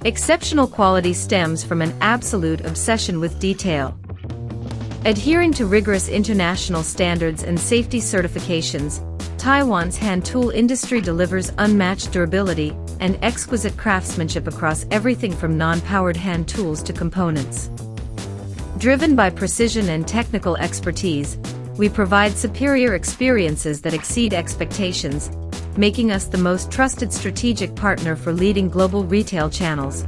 Exceptional quality stems from an absolute obsession with detail. Adhering to rigorous international standards and safety certifications, Taiwan's hand tool industry delivers unmatched durability and exquisite craftsmanship across everything from non-powered hand tools to components. Driven by precision and technical expertise, we provide superior experiences that exceed expectations, making us the most trusted strategic partner for leading global retail channels.